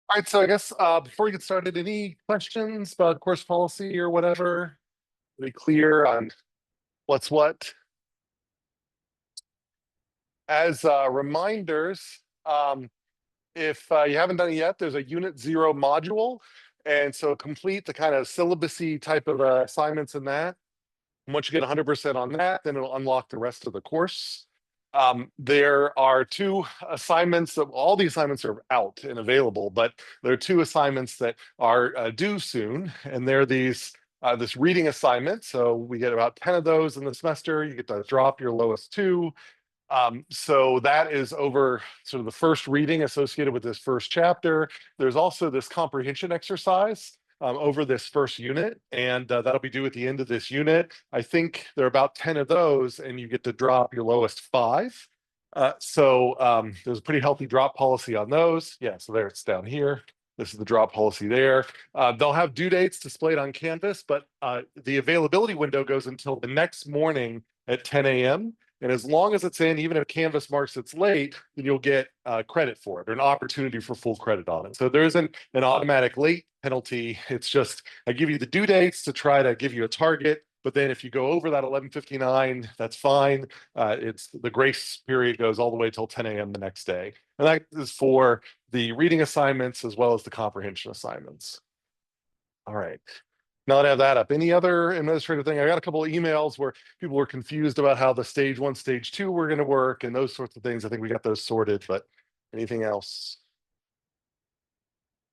All right, so I guess before we get started, any questions about course policy or whatever? Are we clear on what's what? As reminders, if you haven't done it yet, there's a Unit 0 module. And so complete the kind of syllabusy type of assignments in that. And once you get 100% on that, then it'll unlock the rest of the course. There are two assignments that all the assignments are out and available, but there are two assignments that are due soon, and they're this reading assignment. So we get about 10 of those in the semester. You get to drop your lowest two. So that is over sort of the first reading associated with this first chapter. There's also this comprehension exercise over this first unit, and that'll be due at the end of this unit. I think there are about 10 of those, and you get to drop your lowest five. So there's a pretty healthy drop policy on those. Yeah, so there it's down here. This is the drop policy there. They'll have due dates displayed on Canvas, but the availability window goes until the next morning at 10 a.m. And as long as it's in, even if Canvas marks it's late, then you'll get credit for it or an opportunity for full credit on it. So there isn't an automatic late penalty. It's just I give you the due dates to try to give you a target. But then if you go over that 11:59, that's fine. It's the grace period goes all the way till 10 a.m. the next day. And that is for the reading assignments as well as the comprehension assignments. All right. Now that I have that up, any other administrative thing? I got a couple of emails where people were confused about how the stage 1, stage 2 were going to work and those sorts of things. I think we got those sorted, but anything else?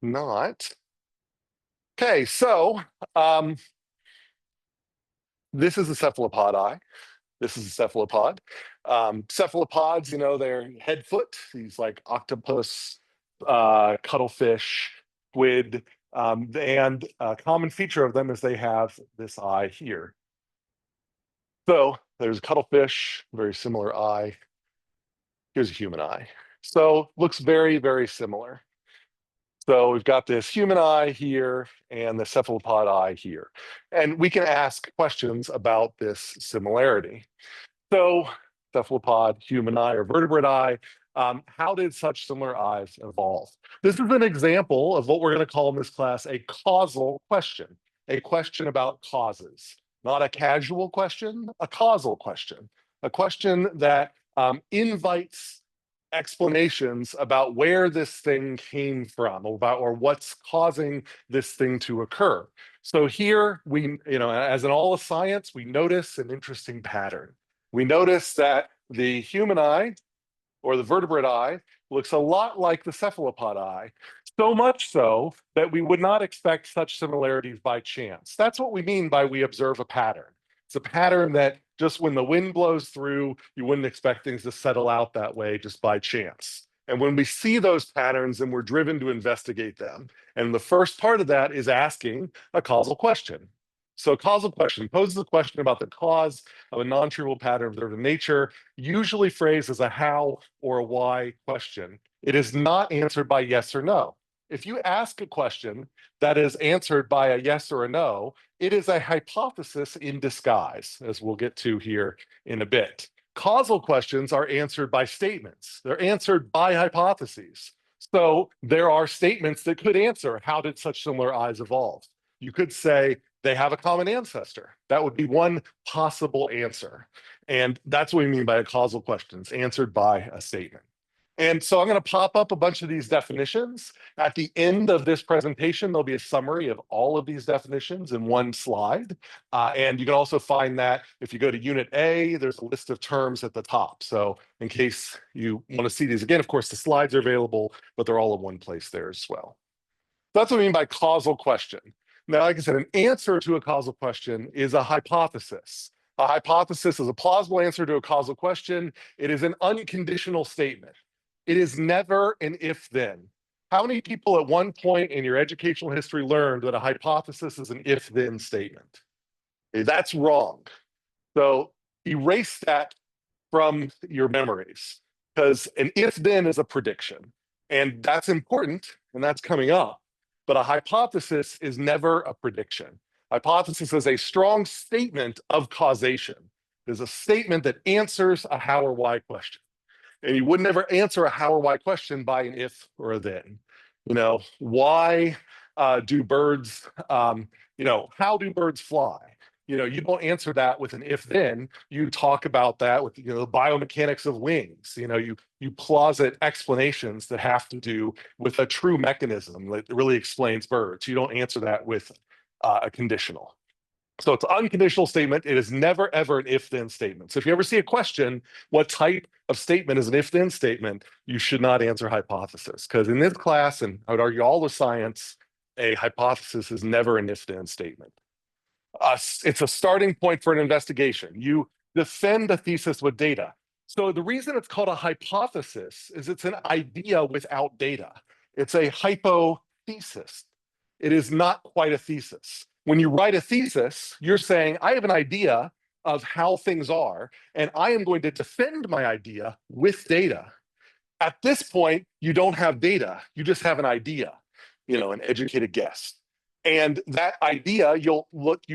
Not. Okay, so this is a cephalopod eye. This is a cephalopod. Cephalopods, they're head foot, these like octopus, cuttlefish, squid, and a common feature of them is they have this eye here. So there's a cuttlefish, very similar eye. Here's a human eye. So looks very, very similar. So we've got this human eye here and the cephalopod eye here. And we can ask questions about this similarity. So cephalopod, human eye, or vertebrate eye, how did such similar eyes evolve? This is an example of what we're going to call in this class a causal question, a question about causes. Not a casual question, a causal question, a question that invites explanations about where this thing came from, or what's causing this thing to occur. So here we, as in all of science, we notice an interesting pattern. We notice that the human eye or the vertebrate eye looks a lot like the cephalopod eye, so much so that we would not expect such similarities by chance. That's what we mean by we observe a pattern. It's a pattern that just when the wind blows through, you wouldn't expect things to settle out that way just by chance. And when we see those patterns, then we're driven to investigate them. And the first part of that is asking a causal question. So a causal question poses a question about the cause of a non-trivial pattern observed in nature, usually phrased as a how or a why question. It is not answered by yes or no. If you ask a question that is answered by a yes or a no, it is a hypothesis in disguise, as we'll get to here in a bit. Causal questions are answered by statements. They're answered by hypotheses. So there are statements that could answer, how did such similar eyes evolve? You could say, they have a common ancestor. That would be one possible answer. And that's what we mean by a causal question. It's answered by a statement. And so I'm going to pop up a bunch of these definitions. At the end of this presentation, there'll be a summary of all of these definitions in one slide. And you can also find that if you go to Unit A, there's a list of terms at the top. So in case you want to see these again, of course, the slides are available, but they're all in one place there as well. That's what I mean by causal question. Now, like I said, an answer to a causal question is a hypothesis. A hypothesis is a plausible answer to a causal question. It is an unconditional statement. It is never an if-then. How many people at one point in your educational history learned that a hypothesis is an if-then statement? That's wrong. So erase that from your memories, because an if-then is a prediction. And that's important, and that's coming up. But a hypothesis is never a prediction. Hypothesis is a strong statement of causation. It is a statement that answers a how or why question. And you would never answer a how or why question by an if or a then. Why do birds, how do birds fly? You don't answer that with an if then. You talk about that with the biomechanics of wings. You posit explanations that have to do with a true mechanism that really explains birds. You don't answer that with a conditional. So it's an unconditional statement. It is never, ever an if-then statement. So if you ever see a question, what type of statement is an if-then statement, you should not answer hypothesis. Because in this class, and I would argue all of science, a hypothesis is never an if-then statement. It's a starting point for an investigation. You defend a thesis with data. So the reason it's called a hypothesis is it's an idea without data. It's a hypothesis. It is not quite a thesis. When you write a thesis, you're saying, I have an idea of how things are, and I am going to defend my idea with data. At this point, you don't have data. You just have an idea, an educated guess. And that idea, you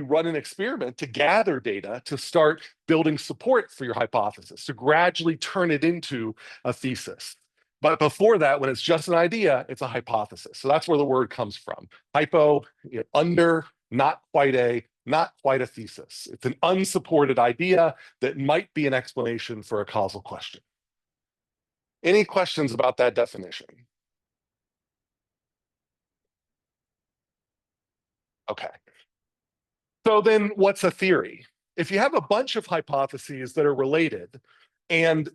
run an experiment to gather data to start building support for your hypothesis, to gradually turn it into a thesis. But before that, when it's just an idea, it's a hypothesis. So that's where the word comes from. Hypo, under, not quite a thesis. It's an unsupported idea that might be an explanation for a causal question. Any questions about that definition? Okay. So then what's a theory? If you have a bunch of hypotheses that are related and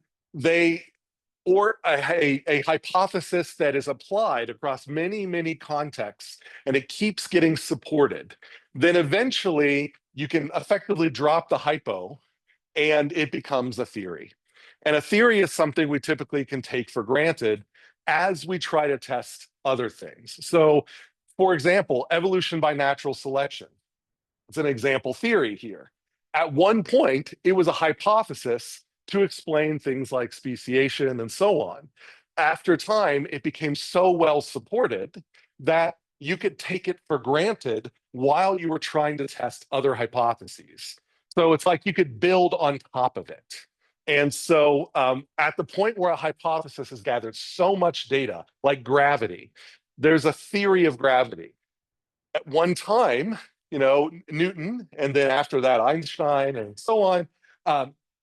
or a hypothesis that is applied across many, many contexts and it keeps getting supported, then eventually you can effectively drop the hypo and it becomes a theory. And a theory is something we typically can take for granted as we try to test other things. So, for example, evolution by natural selection. It's an example theory here. At one point, it was a hypothesis to explain things like speciation and so on. After time, it became so well supported that you could take it for granted while you were trying to test other hypotheses. So it's like you could build on top of it. And so at the point where a hypothesis has gathered so much data, like gravity, there's a theory of gravity. At one time, Newton, and then after that, Einstein, and so on,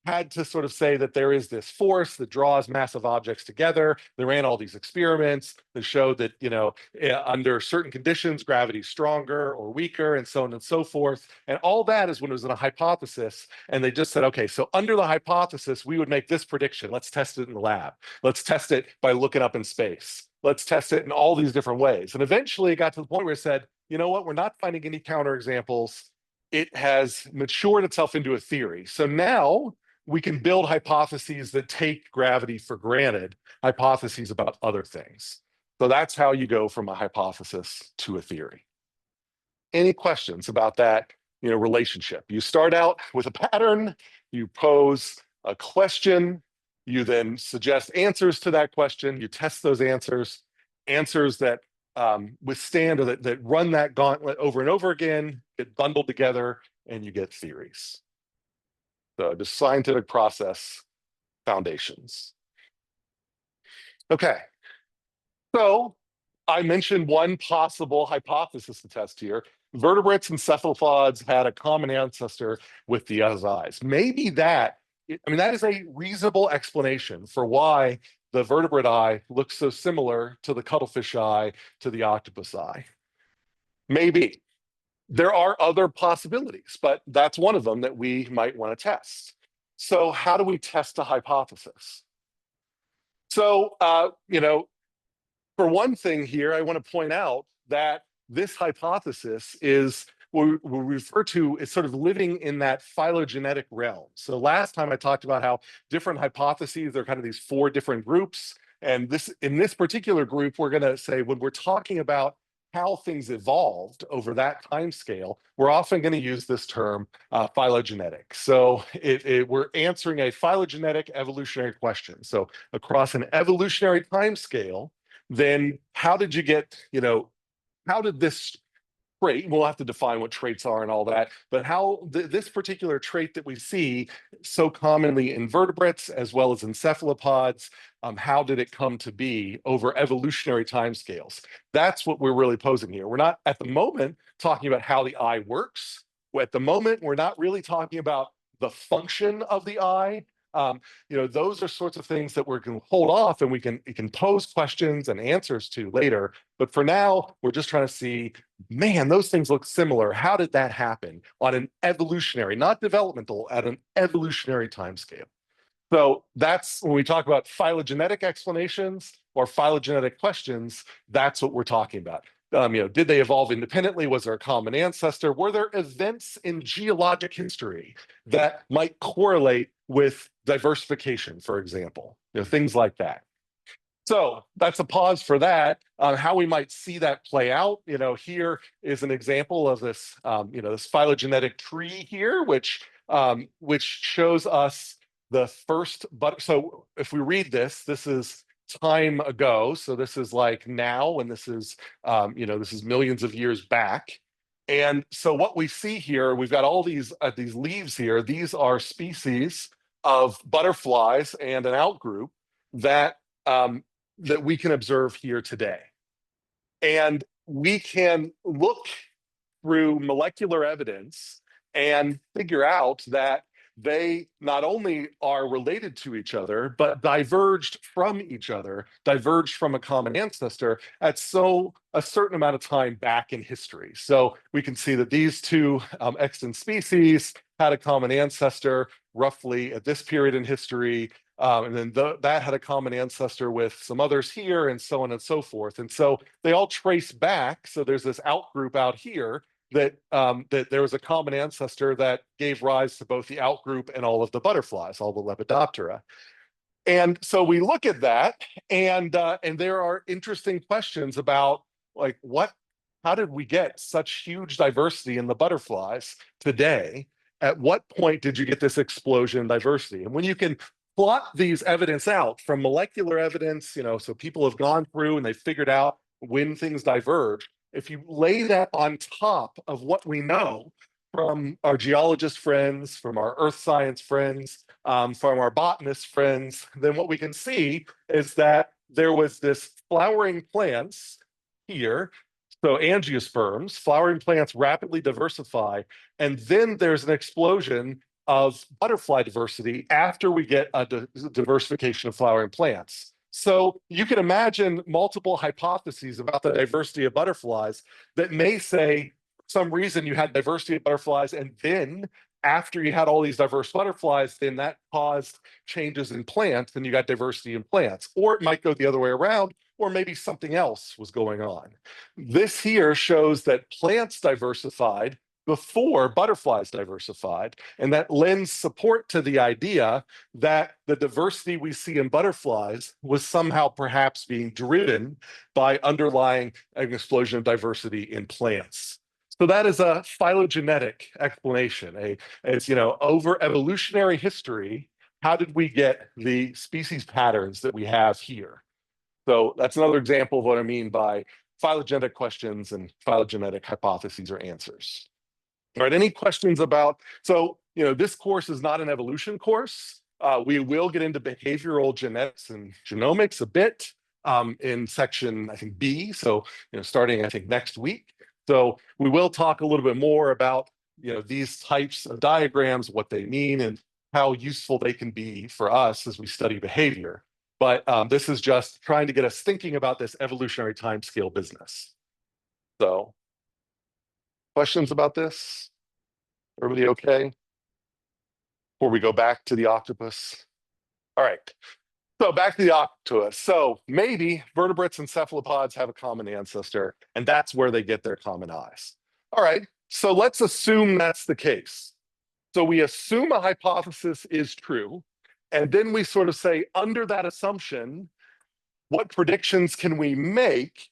had to sort of say that there is this force that draws massive objects together. They ran all these experiments that showed that, under certain conditions, gravity's stronger or weaker, and so on and so forth. And all that is when it was in a hypothesis. And they just said, okay, so under the hypothesis, we would make this prediction. Let's test it in the lab. Let's test it by looking up in space. Let's test it in all these different ways. And eventually it got to the point where it said, you know what, we're not finding any counterexamples. It has matured itself into a theory. So now we can build hypotheses that take gravity for granted, hypotheses about other things. So that's how you go from a hypothesis to a theory. Any questions about that, relationship? You start out with a pattern, you pose a question, you then suggest answers to that question, you test those answers that withstand or that run that gauntlet over and over again, get bundled together, and you get theories. So just scientific process foundations. Okay. So I mentioned one possible hypothesis to test here. Vertebrates and cephalopods had a common ancestor with the eyes. Maybe that is a reasonable explanation for why the vertebrate eye looks so similar to the cuttlefish eye, to the octopus eye. Maybe. There are other possibilities, but that's one of them that we might want to test. So how do we test a hypothesis? So, for one thing here, I want to point out that this hypothesis is what we refer to as sort of living in that phylogenetic realm. So last time I talked about how different hypotheses are kind of these four different groups. And in this particular group, we're going to say when we're talking about how things evolved over that time scale, we're often going to use this term phylogenetic. So we're answering a phylogenetic evolutionary question. So across an evolutionary time scale, then how did you get, how did this trait. We'll have to define what traits are and all that, but how this particular trait that we see so commonly in vertebrates as well as in cephalopods, how did it come to be over evolutionary timescales? That's what we're really posing here. We're not at the moment talking about how the eye works. At the moment, we're not really talking about the function of the eye. Those are sorts of things that we're going to hold off and we can pose questions and answers to later. But for now, we're just trying to see, man, those things look similar. How did that happen on an evolutionary, not developmental, at an evolutionary timescale? So that's when we talk about phylogenetic explanations or phylogenetic questions, that's what we're talking about. Did they evolve independently? Was there a common ancestor? Were there events in geologic history that might correlate with diversification, for example? Things like that. So that's a pause for that. How we might see that play out. Here is an example of this, this phylogenetic tree here, which shows us the first. But so if we read this, this is time ago. So this is like now, and this is this is millions of years back. And so what we see here, we've got all these leaves here. These are species of butterflies and an outgroup that that we can observe here today. And we can look through molecular evidence and figure out that they not only are related to each other, but diverged from each other, diverged from a common ancestor at a certain amount of time back in history. So we can see that these two extant species had a common ancestor roughly at this period in history. And then that had a common ancestor with some others here, and so on and so forth. And so they all trace back. So there's this outgroup out here that there was a common ancestor that gave rise to both the outgroup and all of the butterflies, all the Lepidoptera. And so we look at that, and there are interesting questions about like how did we get such huge diversity in the butterflies today? At what point did you get this explosion in diversity? And when you can plot these evidence out from molecular evidence, so people have gone through and they figured out when things diverge. If you lay that on top of what we know from our geologist friends, from our earth science friends, from our botanist friends, then what we can see is that there was this flowering plants here. So angiosperms, flowering plants rapidly diversify, and then there's an explosion of butterfly diversity after we get a diversification of flowering plants. So you can imagine multiple hypotheses about the diversity of butterflies that may say, for some reason you had diversity of butterflies, and then after you had all these diverse butterflies, then that caused changes in plants, and you got diversity in plants. Or it might go the other way around, or maybe something else was going on. This here shows that plants diversified before butterflies diversified, and that lends support to the idea that the diversity we see in butterflies was somehow perhaps being driven by underlying an explosion of diversity in plants. So that is a phylogenetic explanation. It's over evolutionary history, how did we get the species patterns that we have here? So that's another example of what I mean by phylogenetic questions and phylogenetic hypotheses or answers. All right, any questions about, so, this course is not an evolution course. We will get into behavioral genetics and genomics a bit in section, I think, B. So, starting, I think, next week. So we will talk a little bit more about, these types of diagrams, what they mean, and how useful they can be for us as we study behavior. But this is just trying to get us thinking about this evolutionary timescale business. So, questions about this? Everybody okay? Before we go back to the octopus. All right. So back to the octopus. So maybe vertebrates and cephalopods have a common ancestor, and that's where they get their common eyes. All right. So let's assume that's the case. So we assume a hypothesis is true, and then we sort of say, under that assumption, what predictions can we make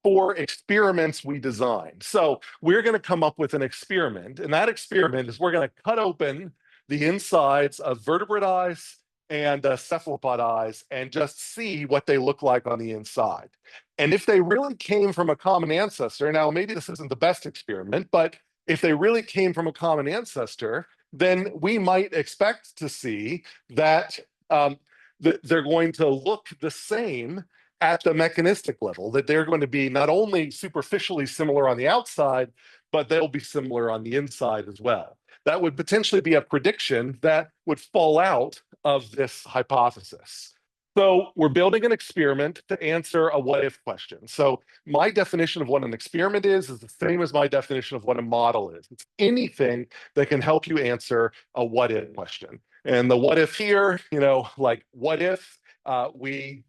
for experiments we design? So we're going to come up with an experiment, and that experiment is we're going to cut open the insides of vertebrate eyes and cephalopod eyes and just see what they look like on the inside. And if they really came from a common ancestor, now maybe this isn't the best experiment, but if they really came from a common ancestor, then we might expect to see that they're going to look the same at the mechanistic level, that they're going to be not only superficially similar on the outside, but they'll be similar on the inside as well. That would potentially be a prediction that would fall out of this hypothesis. So we're building an experiment to answer a what if question. So my definition of what an experiment is the same as my definition of what a model is. It's anything that can help you answer a what if question. And the what if here, like what if we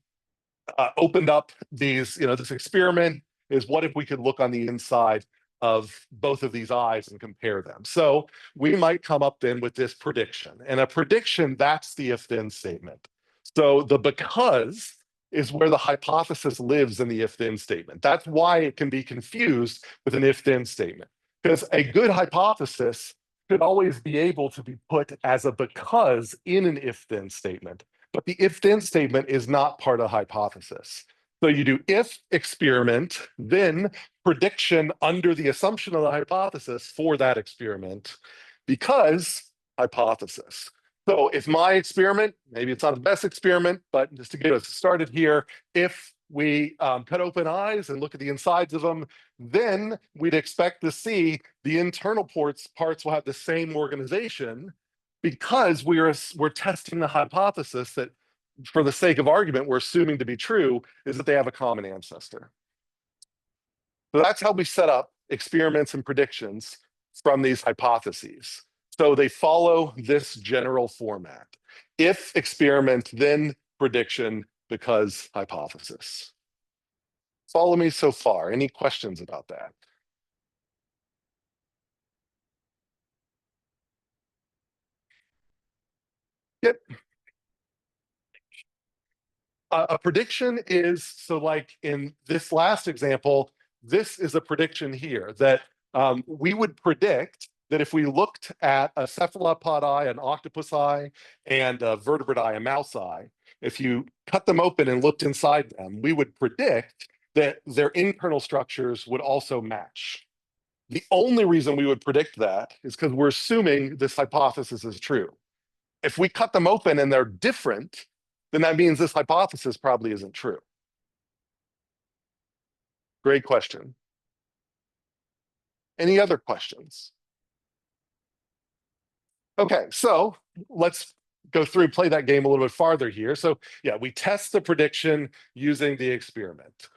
opened up these, this experiment is what if we could look on the inside of both of these eyes and compare them. So we might come up then with this prediction. And a prediction, that's the if-then statement. So the because is where the hypothesis lives in the if-then statement. That's why it can be confused with an if-then statement. Because a good hypothesis should always be able to be put as a because in an if-then statement. But the if-then statement is not part of the hypothesis. So you do if experiment, then prediction under the assumption of the hypothesis for that experiment, because hypothesis. So if my experiment, maybe it's not the best experiment, but just to get us started here, if we cut open eyes and look at the insides of them, then we'd expect to see the internal parts will have the same organization, because we're testing the hypothesis that, for the sake of argument, we're assuming to be true, is that they have a common ancestor. So that's how we set up experiments and predictions from these hypotheses. So they follow this general format. If experiment, then prediction, because hypothesis. Follow me so far. Any questions about that? Yep. A prediction is, so like in this last example, this is a prediction here that we would predict that if we looked at a cephalopod eye, an octopus eye, and a vertebrate eye, a mouse eye, if you cut them open and looked inside them, we would predict that their internal structures would also match. The only reason we would predict that is because we're assuming this hypothesis is true. If we cut them open and they're different, then that means this hypothesis probably isn't true. Great question. Any other questions? Okay, so let's go through, play that game a little bit farther here. So yeah, we test the prediction using the experiment.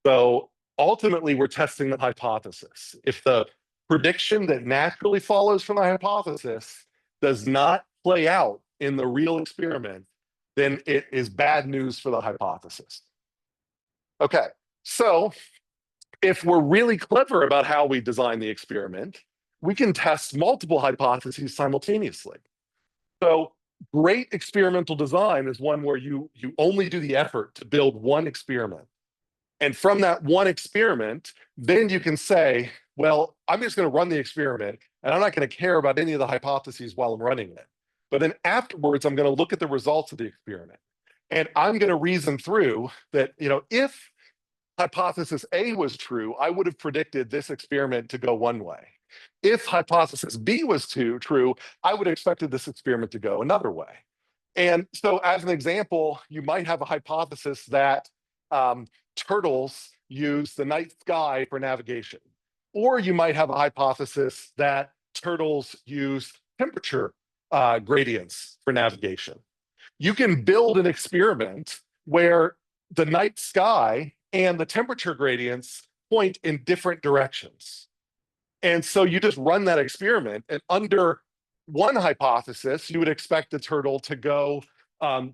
So ultimately, we're testing the hypothesis. If the prediction that naturally follows from the hypothesis does not play out in the real experiment, then it is bad news for the hypothesis. Okay, so if we're really clever about how we design the experiment, we can test multiple hypotheses simultaneously. So great experimental design is one where you only do the effort to build one experiment. And from that one experiment, then you can say, well, I'm just going to run the experiment, and I'm not going to care about any of the hypotheses while I'm running it. But then afterwards, I'm going to look at the results of the experiment. And I'm going to reason through that, if hypothesis A was true, I would have predicted this experiment to go one way. If hypothesis B was true, I would have expected this experiment to go another way. And so as an example, you might have a hypothesis that turtles use the night sky for navigation. Or you might have a hypothesis that turtles use temperature gradients for navigation. You can build an experiment where the night sky and the temperature gradients point in different directions. And so you just run that experiment, and under one hypothesis, you would expect the turtle to go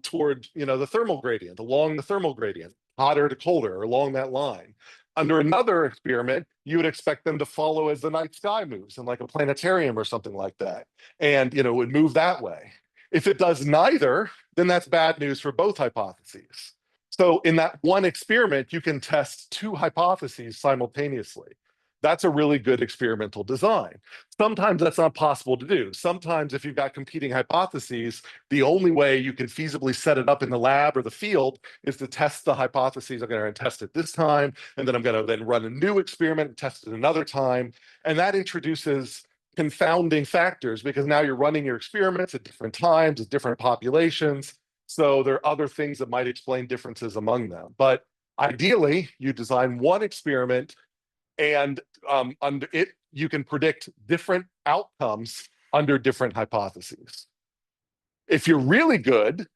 toward the thermal gradient, along the thermal gradient, hotter to colder, or along that line. Under another experiment, you would expect them to follow as the night sky moves in like a planetarium or something like that. And it would move that way. If it does neither, then that's bad news for both hypotheses. So in that one experiment, you can test two hypotheses simultaneously. that's a really good experimental design. Sometimes that's not possible to do. Sometimes if you've got competing hypotheses, the only way you can feasibly set it up in the lab or the field is to test the hypotheses. I'm going to test it this time, and then I'm going to then run a new experiment and test it another time. And that introduces confounding factors because now you're running your experiments at different times, at different populations. So there are other things that might explain differences among them. But ideally, you design one experiment and under it, you can predict different outcomes under different hypotheses. If you're really good,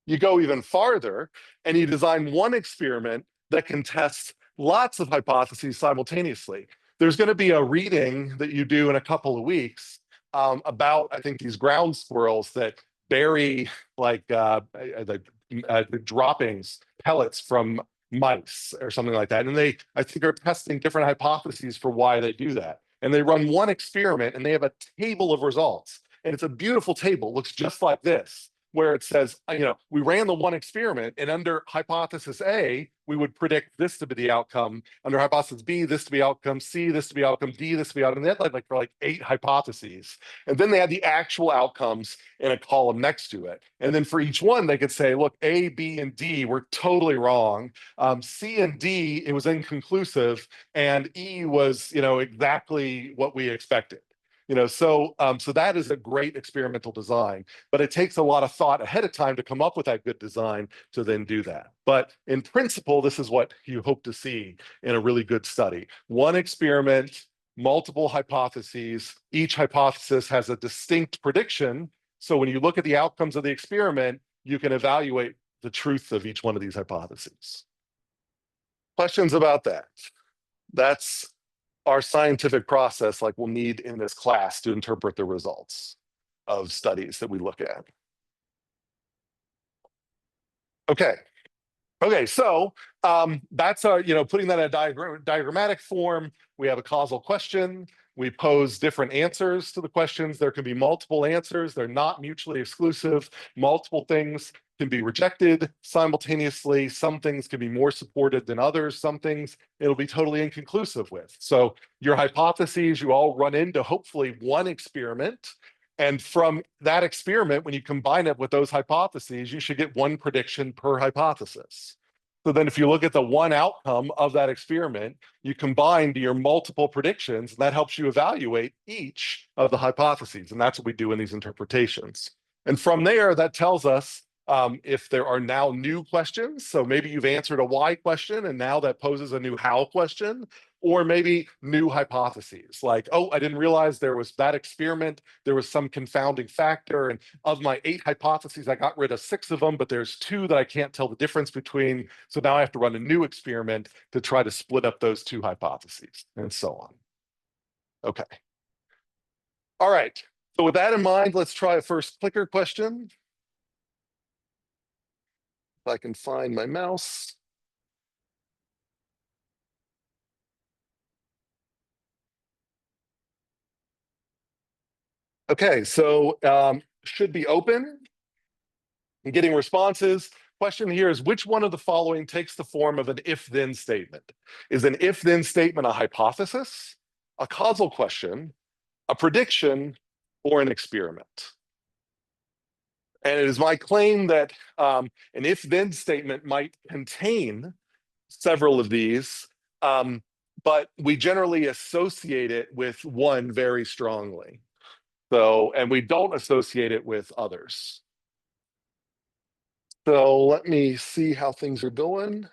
you go even farther and you design one experiment that can test lots of hypotheses simultaneously. There's going to be a reading that you do in a couple of weeks about, I think, these ground squirrels that bury like the droppings, pellets from mice or something like that. And they, I think, are testing different hypotheses for why they do that. And they run one experiment and they have a table of results. And it's a beautiful table, it looks just like this, where it says, we ran the one experiment and under hypothesis A, we would predict this to be the outcome. Under hypothesis B, this to be outcome, C, this to be outcome, D, this to be outcome. And they had like for 8 hypotheses. And then they had the actual outcomes in a column next to it. And then for each one, they could say, look, A, B, and D were totally wrong. C and D, it was inconclusive. And E was, exactly what we expected. So that is a great experimental design, but it takes a lot of thought ahead of time to come up with that good design to then do that. But in principle, this is what you hope to see in a really good study. One experiment, multiple hypotheses. Each hypothesis has a distinct prediction. So when you look at the outcomes of the experiment, you can evaluate the truth of each one of these hypotheses. Questions about that? That's our scientific process, like we'll need in this class to interpret the results of studies that we look at. Okay, so that's our, putting that in a diagrammatic form. We have a causal question. We pose different answers to the questions. There can be multiple answers. They're not mutually exclusive. Multiple things can be rejected simultaneously. Some things can be more supported than others. Some things it'll be totally inconclusive with. So your hypotheses, you all run into hopefully one experiment. And from that experiment, when you combine it with those hypotheses, you should get one prediction per hypothesis. So then if you look at the one outcome of that experiment, you combine your multiple predictions, and that helps you evaluate each of the hypotheses. And that's what we do in these interpretations. And from there, that tells us if there are now new questions. So maybe you've answered a why question, and now that poses a new how question. Or maybe new hypotheses like, oh, I didn't realize there was that experiment. There was some confounding factor. And of my 8 hypotheses, I got rid of 6 of them, but there's 2 that I can't tell the difference between. So now I have to run a new experiment to try to split up those 2 hypotheses and so on. Okay. All right. So with that in mind, let's try a first clicker question. If I can find my mouse. Okay, so should be open and getting responses. Question here is, which one of the following takes the form of an if-then statement? Is an if-then statement a hypothesis, a causal question, a prediction, or an experiment? And it is my claim that an if-then statement might contain several of these, but we generally associate it with one very strongly. So, and we don't associate it with others. So let me see how things are going.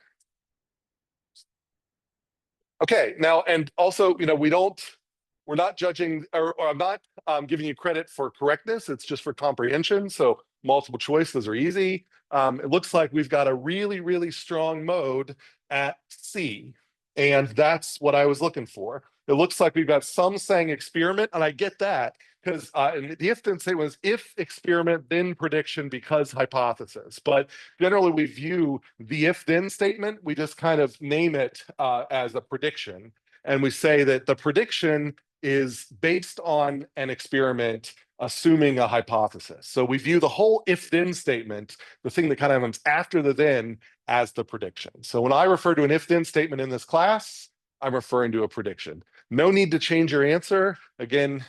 Okay, now, and also, we're not judging, or I'm not giving you credit for correctness. It's just for comprehension. So multiple choice, those are easy. It looks like we've got a really, really strong mode at C. And that's what I was looking for. It looks like we've got some saying experiment, and I get that because the if-then statement was if experiment, then prediction because hypothesis. But generally we view the if-then statement, we just kind of name it as a prediction. And we say that the prediction is based on an experiment assuming a hypothesis. So we view the whole if-then statement, the thing that kind of comes after the then, as the prediction. So when I refer to an if-then statement in this class, I'm referring to a prediction. No need to change your answer. Again,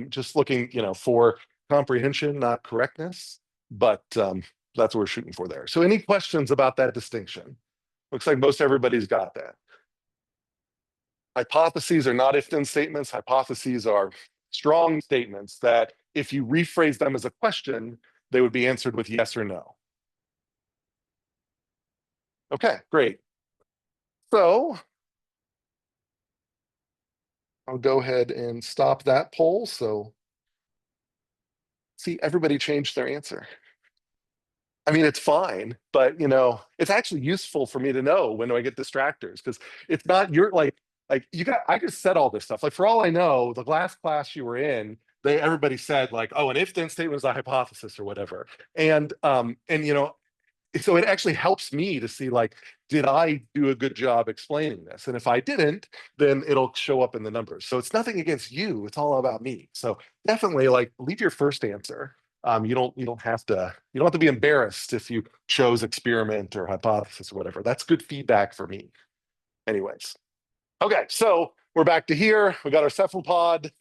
just looking, for comprehension, not correctness, but that's what we're shooting for there. So any questions about that distinction? Looks like most everybody's got that. Hypotheses are not if-then statements. Hypotheses are strong statements that if you rephrase them as a question, they would be answered with yes or no. Okay, great. So I'll go ahead and stop that poll. So see, everybody changed their answer. I mean, it's fine, but it's actually useful for me to know when do I get distractors, because it's not your like you got I just said all this stuff. Like for all I know, the last class you were in, everybody said like, oh, an if-then statement is a hypothesis or whatever. And so it actually helps me to see like, did I do a good job explaining this? And if I didn't, then it'll show up in the numbers. So it's nothing against you, it's all about me. So definitely like leave your first answer. You don't have to be embarrassed if you chose experiment or hypothesis or whatever. That's good feedback for me. Anyways. Okay, so we're back to here. We got our cephalopod.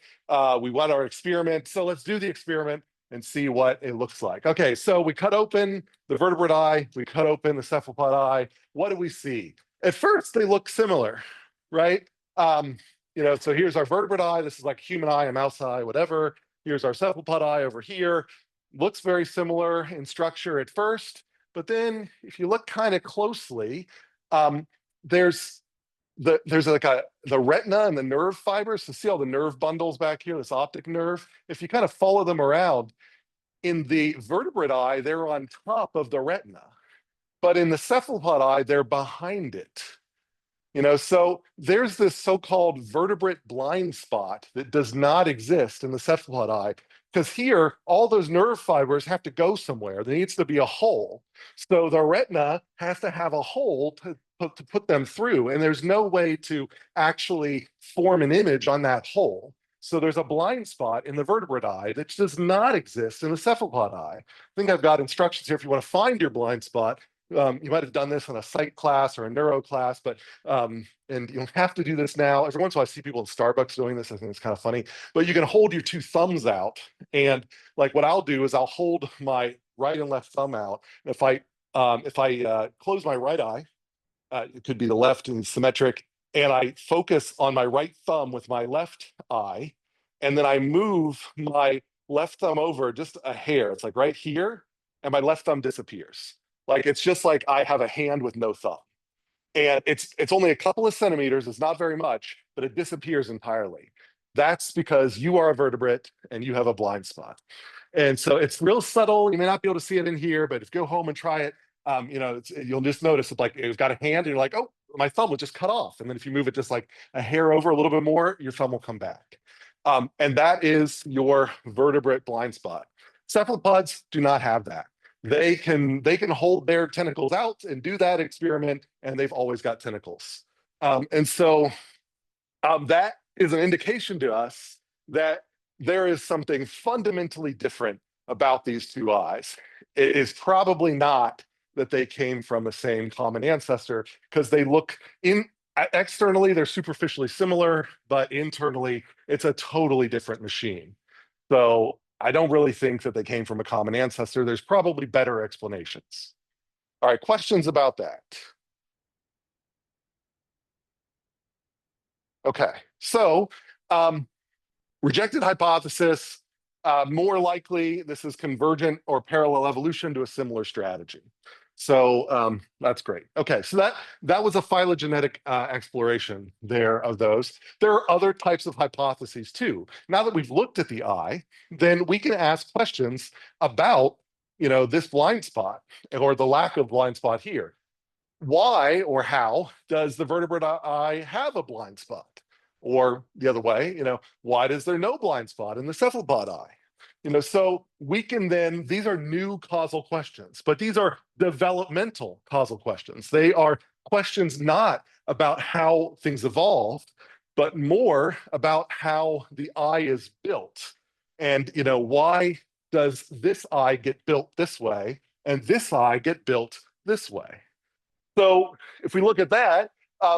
We want our experiment. So let's do the experiment and see what it looks like. Okay, so we cut open the vertebrate eye. We cut open the cephalopod eye. What do we see? At first, they look similar, right? So here's our vertebrate eye. This is like human eye, a mouse eye, whatever. Here's our cephalopod eye over here. Looks very similar in structure at first, but then if you look kind of closely, there's like the retina and the nerve fibers. So see all the nerve bundles back here, this optic nerve. If you kind of follow them around, in the vertebrate eye, they're on top of the retina, but in the cephalopod eye, they're behind it. So there's this so-called vertebrate blind spot that does not exist in the cephalopod eye, because here, all those nerve fibers have to go somewhere. There needs to be a hole. So the retina has to have a hole to put them through, and there's no way to actually form an image on that hole. So there's a blind spot in the vertebrate eye that does not exist in the cephalopod eye. I think I've got instructions here if you want to find your blind spot. You might have done this in a psych class or a neuro class, but and you don't have to do this now. Every once in a while I see people in Starbucks doing this. I think it's kind of funny, but you can hold your two thumbs out, and like what I'll do is I'll hold my right and left thumb out. If I close my right eye, it could be the left and symmetric, and I focus on my right thumb with my left eye, and then I move my left thumb over just a hair. It's like right here, and my left thumb disappears. Like it's just like I have a hand with no thumb. And it's only a couple of centimeters, it's not very much, but it disappears entirely. That's because you are a vertebrate and you have a blind spot. And so it's real subtle. You may not be able to see it in here, but if you go home and try it, you'll just notice it's like it's got a hand and you're like, oh, my thumb will just cut off. And then if you move it just like a hair over a little bit more, your thumb will come back. And that is your vertebrate blind spot. Cephalopods do not have that. They can hold their tentacles out and do that experiment, and they've always got tentacles. And so that is an indication to us that there is something fundamentally different about these two eyes. It is probably not that they came from the same common ancestor, because they look externally, they're superficially similar, but internally, it's a totally different machine. So I don't really think that they came from a common ancestor. There's probably better explanations. All right, questions about that? Okay, so rejected hypothesis, more likely this is convergent or parallel evolution to a similar strategy. So that's great. Okay, so that was a phylogenetic exploration there of those. There are other types of hypotheses too. Now that we've looked at the eye, then we can ask questions about this blind spot or the lack of blind spot here. Why or how does the vertebrate eye have a blind spot? Or the other way, why does there no blind spot in the cephalopod eye? So we can then, these are new causal questions, but these are developmental causal questions. They are questions not about how things evolved, but more about how the eye is built. And, why does this eye get built this way and this eye get built this way? So if we look at that,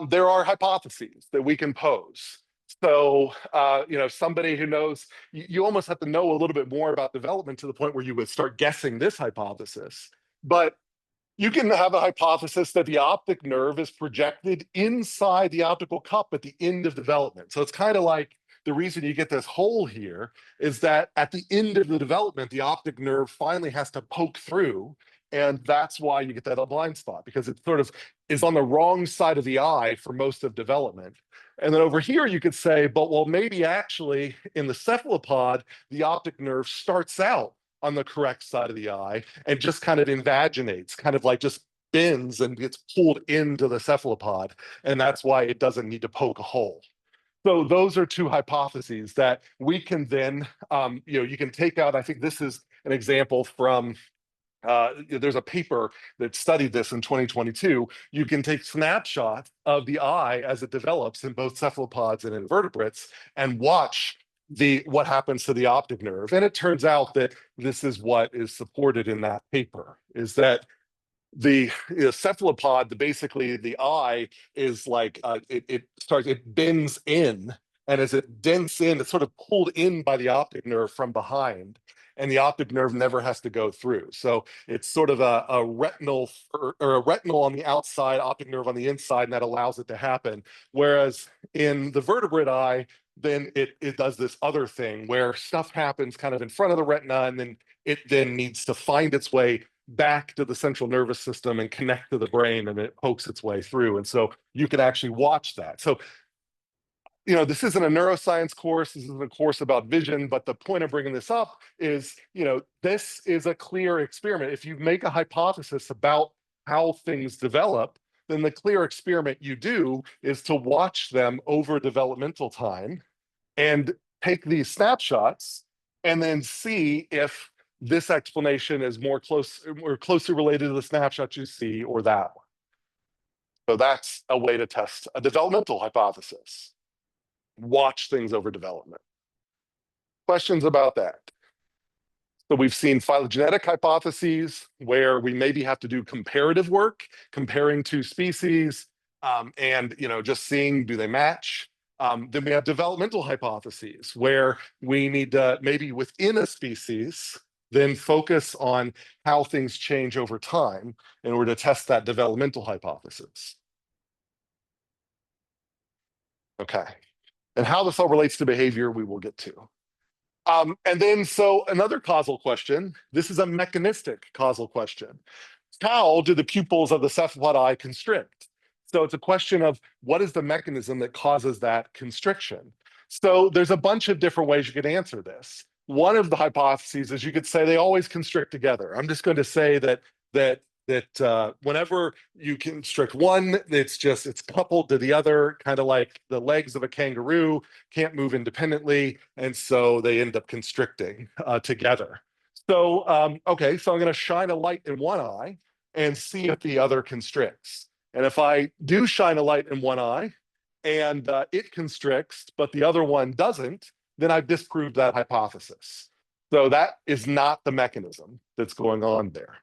there are hypotheses that we can pose. So, somebody who knows, you almost have to know a little bit more about development to the point where you would start guessing this hypothesis. But you can have a hypothesis that the optic nerve is projected inside the optical cup at the end of development. So it's kind of like the reason you get this hole here is that at the end of the development, the optic nerve finally has to poke through. And that's why you get that blind spot, because it sort of is on the wrong side of the eye for most of development. And then over here, you could say, but well, maybe actually in the cephalopod, the optic nerve starts out on the correct side of the eye and just kind of invaginates, kind of like just bends and gets pulled into the cephalopod. And that's why it doesn't need to poke a hole. So those are two hypotheses that we can then, you can take out. I think this is an example from there's a paper that studied this in 2022. You can take snapshots of the eye as it develops in both cephalopods and invertebrates and watch what happens to the optic nerve. And it turns out that this is what is supported in that paper, is that the cephalopod, basically the eye is like it bends in, and as it dents in, it's sort of pulled in by the optic nerve from behind, and the optic nerve never has to go through. So it's sort of a retinal or a retinal on the outside, optic nerve on the inside, and that allows it to happen. Whereas in the vertebrate eye, then it does this other thing where stuff happens kind of in front of the retina, and then it then needs to find its way back to the central nervous system and connect to the brain, and it pokes its way through. And so you can actually watch that. So, this isn't a neuroscience course, this isn't a course about vision, but the point of bringing this up is, this is a clear experiment. If you make a hypothesis about how things develop, then the clear experiment you do is to watch them over developmental time and take these snapshots and then see if this explanation is more closely related to the snapshot you see or that one. So that's a way to test a developmental hypothesis. Watch things over development. Questions about that? So we've seen phylogenetic hypotheses where we maybe have to do comparative work, comparing two species, and just seeing, do they match? Then we have developmental hypotheses where we need to maybe within a species then focus on how things change over time in order to test that developmental hypothesis. Okay, and how this all relates to behavior we will get to. And then, so another causal question, this is a mechanistic causal question. How do the pupils of the cephalopod eye constrict? So it's a question of what is the mechanism that causes that constriction? So there's a bunch of different ways you could answer this. One of the hypotheses is you could say they always constrict together. I'm just going to say that whenever you constrict one, it's coupled to the other, kind of like the legs of a kangaroo can't move independently, and so they end up constricting together. So, okay, so I'm going to shine a light in one eye and see if the other constricts. And if I do shine a light in one eye and it constricts, but the other one doesn't, then I've disproved that hypothesis. So that is not the mechanism that's going on there.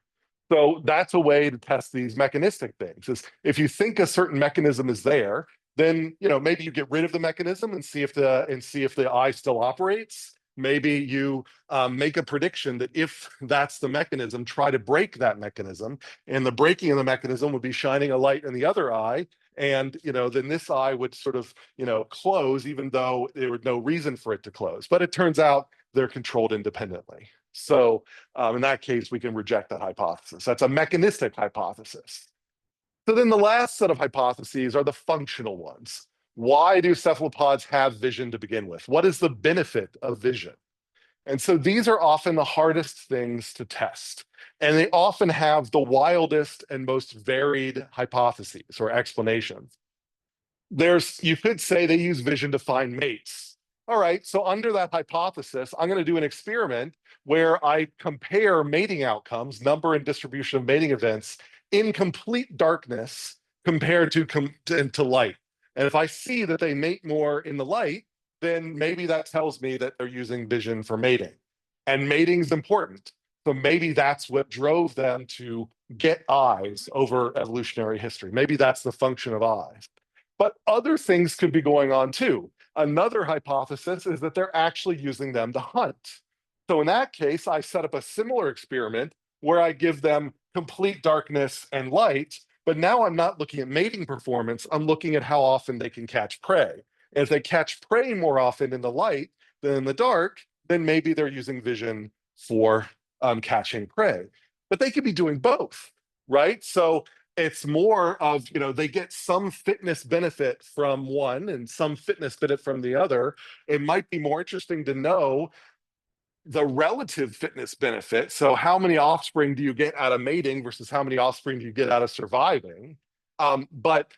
So that's a way to test these mechanistic things. Is if you think a certain mechanism is there, then maybe you get rid of the mechanism and see if the eye still operates. Maybe you make a prediction that if that's the mechanism, try to break that mechanism. And the breaking of the mechanism would be shining a light in the other eye. And then this eye would sort of close, even though there was no reason for it to close. But it turns out they're controlled independently. So in that case, we can reject that hypothesis. That's a mechanistic hypothesis. So then the last set of hypotheses are the functional ones. Why do cephalopods have vision to begin with? What is the benefit of vision? And so these are often the hardest things to test. And they often have the wildest and most varied hypotheses or explanations. You could say they use vision to find mates. All right, so under that hypothesis, I'm going to do an experiment where I compare mating outcomes, number and distribution of mating events, in complete darkness compared to light. And if I see that they mate more in the light, then maybe that tells me that they're using vision for mating. And mating is important. So maybe that's what drove them to get eyes over evolutionary history. Maybe that's the function of eyes. But other things could be going on too. Another hypothesis is that they're actually using them to hunt. So in that case, I set up a similar experiment where I give them complete darkness and light, but now I'm not looking at mating performance, I'm looking at how often they can catch prey. And if they catch prey more often in the light than in the dark, then maybe they're using vision for catching prey. But they could be doing both, right? So it's more of, they get some fitness benefit from one and some fitness benefit from the other. It might be more interesting to know the relative fitness benefit. So how many offspring do you get out of mating versus how many offspring do you get out of surviving? But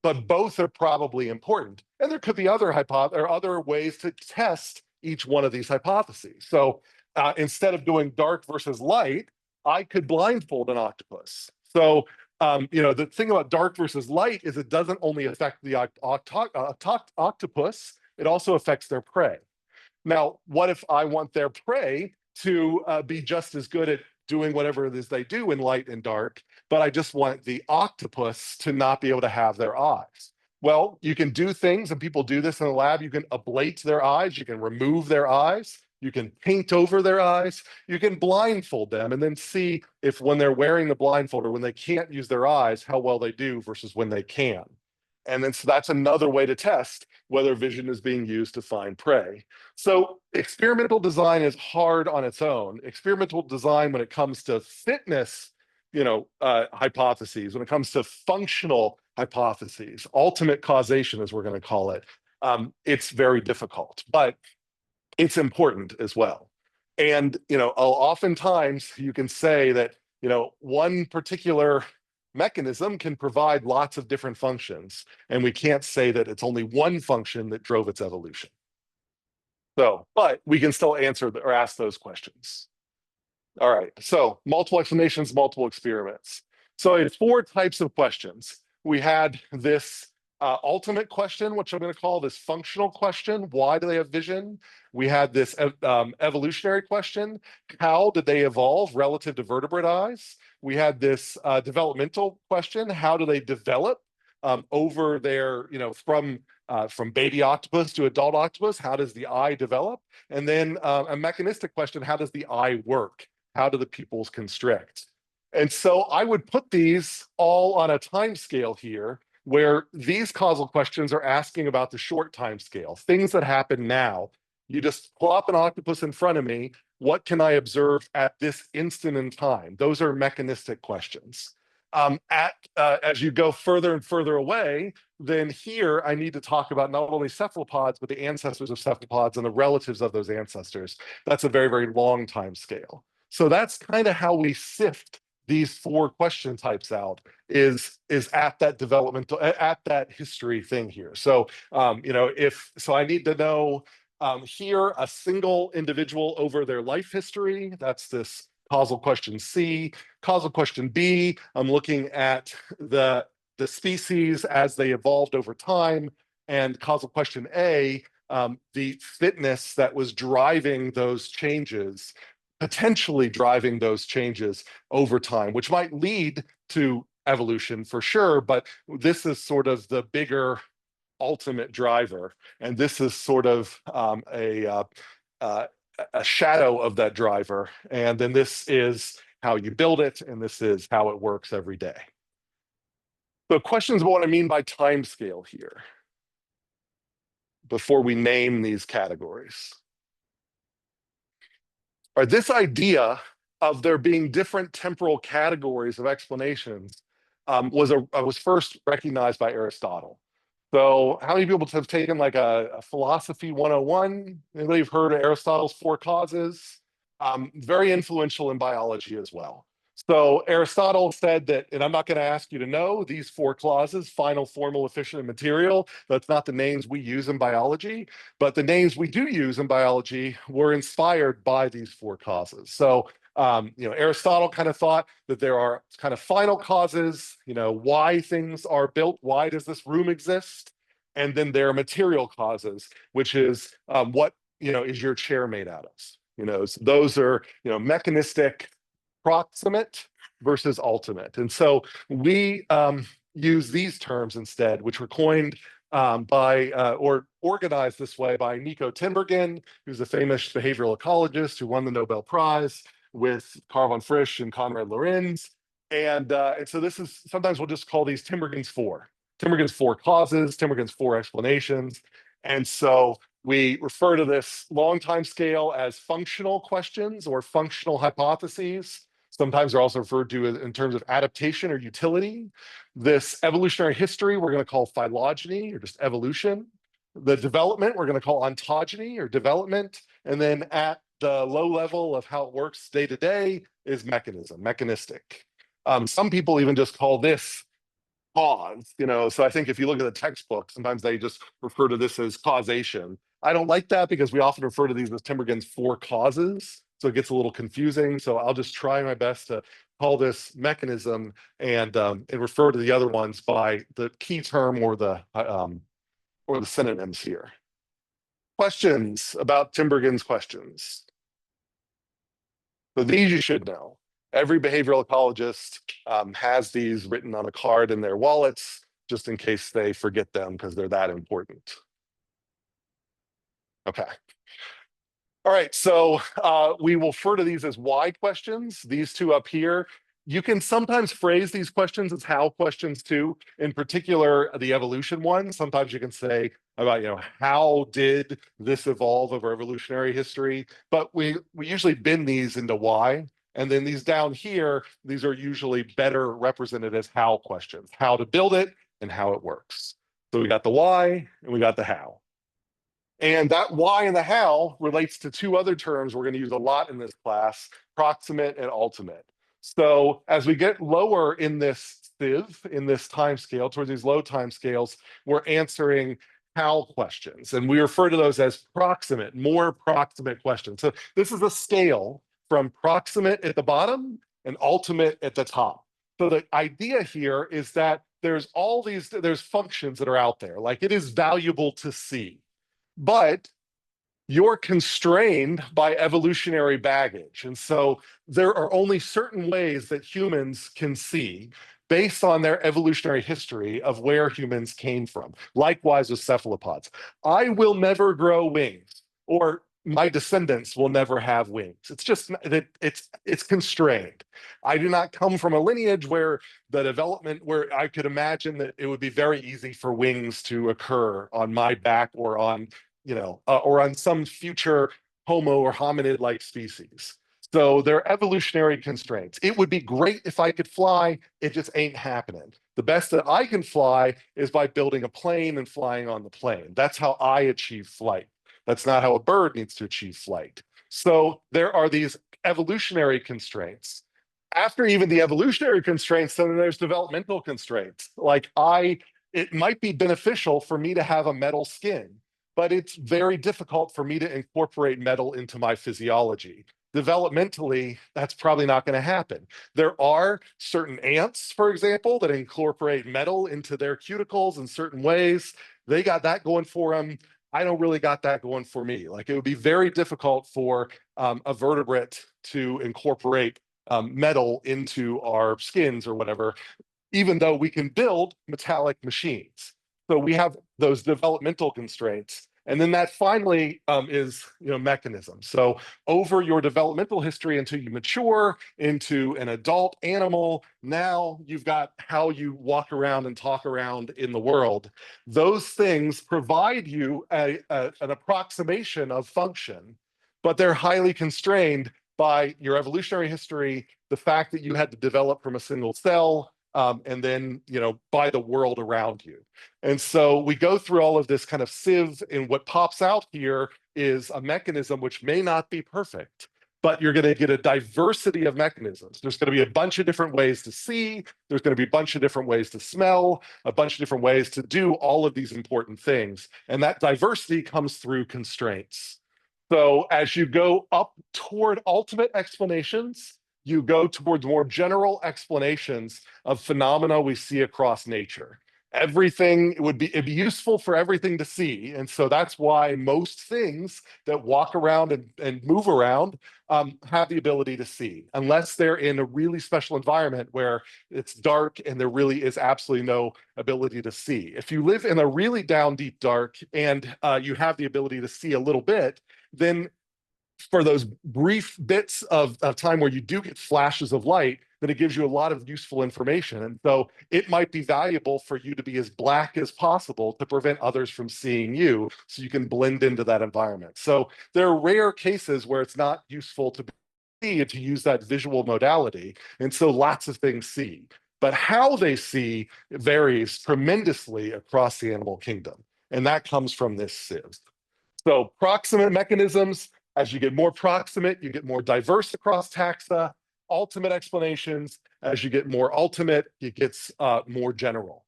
both are probably important. And there could be other ways to test each one of these hypotheses. So instead of doing dark versus light, I could blindfold an octopus. So the thing about dark versus light is it doesn't only affect the octopus, it also affects their prey. Now, what if I want their prey to be just as good at doing whatever it is they do in light and dark, but I just want the octopus to not be able to have their eyes? Well, you can do things, and people do this in the lab. You can ablate their eyes, you can remove their eyes, you can paint over their eyes, you can blindfold them, and then see if when they're wearing the blindfold or when they can't use their eyes, how well they do versus when they can. And then so that's another way to test whether vision is being used to find prey. So experimental design is hard on its own. Experimental design, when it comes to fitness, hypotheses, when it comes to functional hypotheses, ultimate causation, as we're going to call it, it's very difficult, but it's important as well. And oftentimes you can say that one particular mechanism can provide lots of different functions, and we can't say that it's only one function that drove its evolution. So, but we can still answer or ask those questions. All right, so multiple explanations, multiple experiments. So it's 4 types of questions. We had this ultimate question, which I'm going to call this functional question. Why do they have vision? We had this evolutionary question. How did they evolve relative to vertebrate eyes? We had this developmental question. How do they develop over their, from baby octopus to adult octopus? How does the eye develop? And then a mechanistic question. How does the eye work? How do the pupils constrict? And so I would put these all on a time scale here, where these causal questions are asking about the short time scale, things that happen now. You just plop an octopus in front of me. What can I observe at this instant in time? Those are mechanistic questions. As you go further and further away, then here I need to talk about not only cephalopods, but the ancestors of cephalopods and the relatives of those ancestors. That's a very, very long time scale. So that's kind of how we sift these 4 question types out, is at that developmental, at that history thing here. So so I need to know here a single individual over their life history. That's this causal question C. Causal question B, I'm looking at the species as they evolved over time. And causal question A, the fitness that was driving those changes, potentially driving those changes over time, which might lead to evolution for sure, but this is sort of the bigger ultimate driver, and this is sort of a shadow of that driver, and then this is how you build it, and this is how it works every day. So questions about what I mean by time scale here before we name these categories. Or this idea of there being different temporal categories of explanations was first recognized by Aristotle. So how many people have taken like a philosophy 101? Anybody have heard of Aristotle's 4 causes? Very influential in biology as well. So Aristotle said that, and I'm not going to ask you to know these 4 clauses: final, formal, efficient, and material. That's not the names we use in biology, but the names we do use in biology were inspired by these 4 causes. So Aristotle kind of thought that there are kind of final causes, why things are built, why does this room exist? And then there are material causes, which is what, is your chair made out of? So those are, mechanistic, proximate versus ultimate. And so we use these terms instead, which were coined or organized this way by Nico Tinbergen, who's a famous behavioral ecologist who won the Nobel Prize with Karl von Frisch and Konrad Lorenz. And so this is, sometimes we'll just call these Tinbergen's four. Tinbergen's four causes, Tinbergen's four explanations. And so we refer to this long time scale as functional questions or functional hypotheses. Sometimes they're also referred to in terms of adaptation or utility. This evolutionary history, we're going to call phylogeny or just evolution. The development, we're going to call ontogeny or development. And then at the low level of how it works day to day is mechanism, mechanistic. Some people even just call this cause, so I think if you look at the textbook, sometimes they just refer to this as causation. I don't like that because we often refer to these as Tinbergen's four causes, so it gets a little confusing. So I'll just try my best to call this mechanism and refer to the other ones by the key term or the synonyms here. Questions about Tinbergen's questions? So these you should know. Every behavioral ecologist has these written on a card in their wallets, just in case they forget them because they're that important. Okay. All right, so we will refer to these as why questions. These two up here, you can sometimes phrase these questions as how questions too. In particular, the evolution one. Sometimes you can say about, how did this evolve over evolutionary history? But we usually bin these into why. And then these down here, these are usually better represented as how questions, how to build it and how it works. So we got the why and we got the how. And that why and the how relates to two other terms we're going to use a lot in this class, proximate and ultimate. So as we get lower in this sieve, in this time scale, towards these low time scales, we're answering how questions. And we refer to those as proximate, more proximate questions. So this is a scale from proximate at the bottom and ultimate at the top. So the idea here is that there's functions that are out there, like it is valuable to see. But you're constrained by evolutionary baggage. And so there are only certain ways that humans can see based on their evolutionary history of where humans came from. Likewise with cephalopods. I will never grow wings, or my descendants will never have wings. It's just that it's constrained. I do not come from a lineage where I could imagine that it would be very easy for wings to occur on my back or on or on some future Homo or hominid-like species. So they're evolutionary constraints. It would be great if I could fly, it just ain't happening. The best that I can fly is by building a plane and flying on the plane. That's how I achieve flight. That's not how a bird needs to achieve flight. So there are these evolutionary constraints. After even the evolutionary constraints, then there's developmental constraints. It might be beneficial for me to have a metal skin, but it's very difficult for me to incorporate metal into my physiology. Developmentally, that's probably not going to happen. There are certain ants, for example, that incorporate metal into their cuticles in certain ways. They got that going for them. I don't really got that going for me. Like, it would be very difficult for a vertebrate to incorporate metal into our skins or whatever, even though we can build metallic machines. So we have those developmental constraints. And then that finally is mechanism. So over your developmental history until you mature into an adult animal, now you've got how you walk around and talk around in the world. Those things provide you an approximation of function, but they're highly constrained by your evolutionary history, the fact that you had to develop from a single cell, and then by the world around you. And so we go through all of this kind of sieve, and what pops out here is a mechanism which may not be perfect, but you're going to get a diversity of mechanisms. There's going to be a bunch of different ways to see, there's going to be a bunch of different ways to smell, a bunch of different ways to do all of these important things. And that diversity comes through constraints. So as you go up toward ultimate explanations, you go towards more general explanations of phenomena we see across nature. Everything it'd be useful for everything to see. And so that's why most things that walk around and move around have the ability to see, unless they're in a really special environment where it's dark and there really is absolutely no ability to see. If you live in a really down deep dark and you have the ability to see a little bit, then for those brief bits of time where you do get flashes of light, then it gives you a lot of useful information. And so it might be valuable for you to be as black as possible to prevent others from seeing you so you can blend into that environment. So there are rare cases where it's not useful to see and to use that visual modality. And so lots of things see. But how they see varies tremendously across the animal kingdom. And that comes from this sieve. So proximate mechanisms, as you get more proximate, you get more diverse across taxa. Ultimate explanations, as you get more ultimate, it gets more general.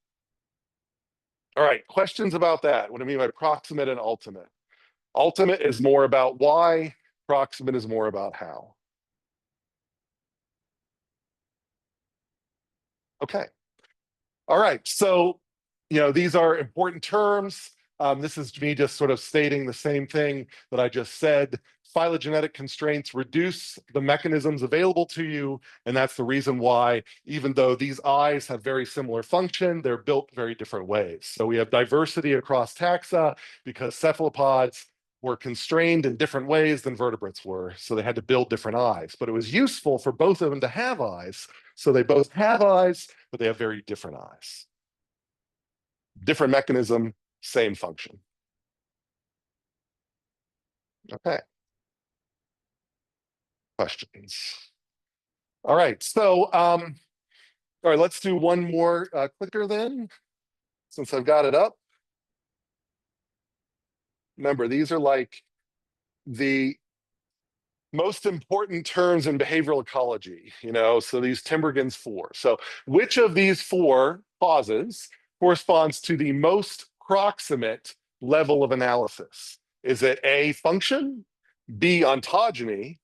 All right, questions about that? What do I mean by proximate and ultimate? Ultimate is more about why, proximate is more about how. Okay. All right, so these are important terms. This is me just sort of stating the same thing that I just said. Phylogenetic constraints reduce the mechanisms available to you, and that's the reason why, even though these eyes have very similar function, they're built very different ways. So we have diversity across taxa because cephalopods were constrained in different ways than vertebrates were, so they had to build different eyes. But it was useful for both of them to have eyes, so they both have eyes, but they have very different eyes. Different mechanism, same function. Okay, questions? All right, so all right, let's do one more clicker then, since I've got it up. Remember, these are like the most important terms in behavioral ecology, so these Tinbergen's 4. So which of these 4 causes corresponds to the most proximate level of analysis? Is it A, function, B, ontogeny,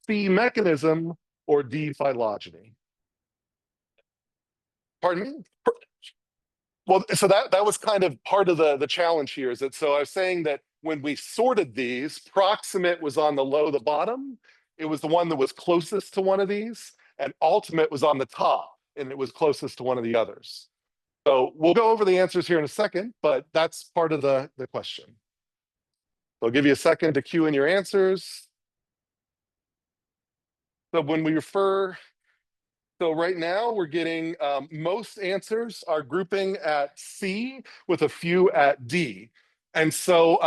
C, mechanism, or D, phylogeny? Pardon me? Well, so that was kind of part of the challenge here. Is that so? I was saying that when we sorted these, proximate was on the bottom. It was the one that was closest to one of these, and ultimate was on the top, and it was closest to one of the others. So we'll go over the answers here in a second, but that's part of the question. So I'll give you a second to cue in your answers. So when we refer So right now we're getting most answers are grouping at C with a few at D. And so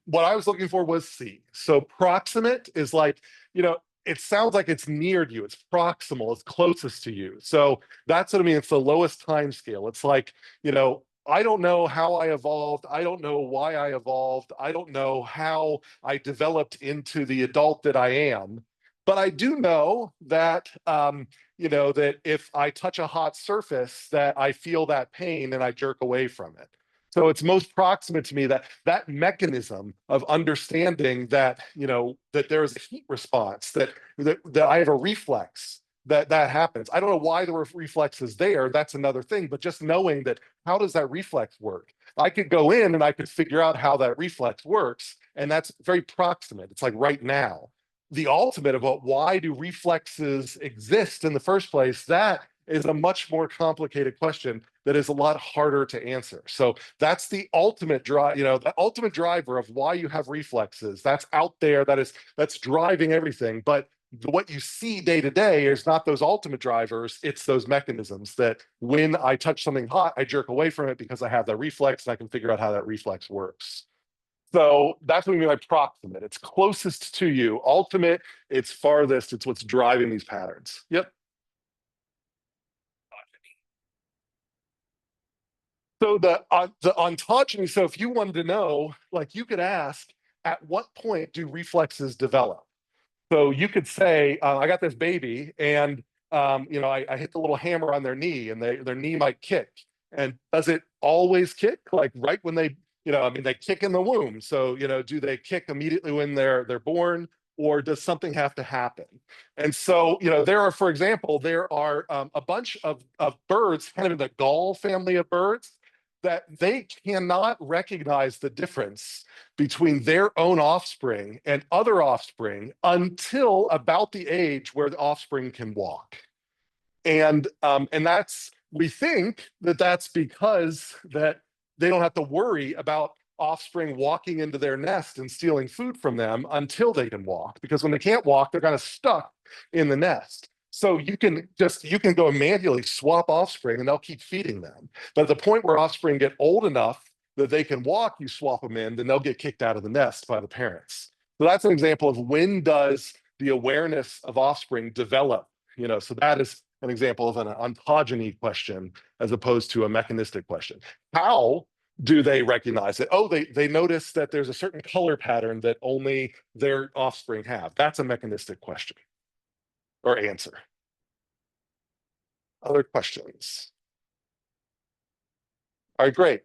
what I was looking for was C. So proximate is like, it sounds like it's near to you. It's proximal, it's closest to you. So that's what I mean. It's the lowest time scale. It's like, I don't know how I evolved. I don't know why I evolved. I don't know how I developed into the adult that I am. But I do know that that if I touch a hot surface, that I feel that pain and I jerk away from it. So it's most proximate to me that mechanism of understanding that, that there's a heat response, that I have a reflex that happens. I don't know why the reflex is there. That's another thing. But just knowing that, how does that reflex work? I could go in and I could figure out how that reflex works. And that's very proximate. It's like right now. The ultimate about why do reflexes exist in the first place, that is a much more complicated question that is a lot harder to answer. So that's the ultimate drive, the ultimate driver of why you have reflexes. That's out there, that's driving everything. But what you see day to day is not those ultimate drivers, it's those mechanisms that when I touch something hot, I jerk away from it because I have that reflex and I can figure out how that reflex works. So that's what we mean by proximate. It's closest to you. Ultimate, it's farthest. It's what's driving these patterns. Yep. So the ontogeny. So if you wanted to know, like you could ask, at what point do reflexes develop? So you could say, I got this baby, and I hit the little hammer on their knee, and their knee might kick. And does it always kick? Like right when they kick in the womb. So do they kick immediately when they're born, or does something have to happen? And so for example, there are a bunch of birds, kind of in the gull family of birds, that they cannot recognize the difference between their own offspring and other offspring until about the age where the offspring can walk. And that's, we think that that's because that they don't have to worry about offspring walking into their nest and stealing food from them until they can walk, because when they can't walk, they're kind of stuck in the nest. So you can go manually swap offspring and they'll keep feeding them. But at the point where offspring get old enough that they can walk, you swap them in, then they'll get kicked out of the nest by the parents. So that's an example of when does the awareness of offspring develop? So that is an example of an ontogeny question as opposed to a mechanistic question. How do they recognize it? Oh, they notice that there's a certain color pattern that only their offspring have. That's a mechanistic question or answer. Other questions? All right, great.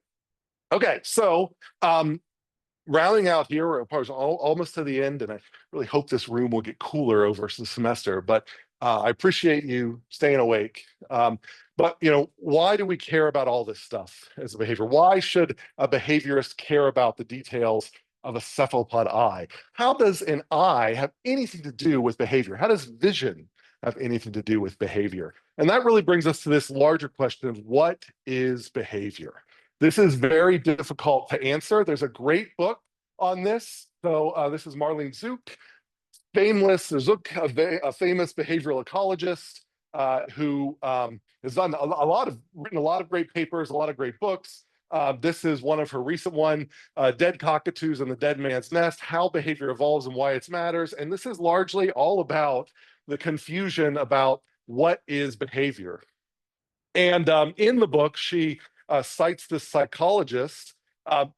Okay, so rounding out here, we're almost to the end, and I really hope this room will get cooler over the semester, but I appreciate you staying awake. But why do we care about all this stuff as a behavior? Why should a behaviorist care about the details of a cephalopod eye? How does an eye have anything to do with behavior? How does vision have anything to do with behavior? And that really brings us to this larger question of what is behavior? This is very difficult to answer. There's a great book on this. So this is Marlene Zuk, famous behavioral ecologist who has done written a lot of great papers, a lot of great books. This is one of her recent one, Dead Cockatoos and the Dead Man's Nest, How Behavior Evolves and Why It Matters. And this is largely all about the confusion about what is behavior. And in the book, she cites this psychologist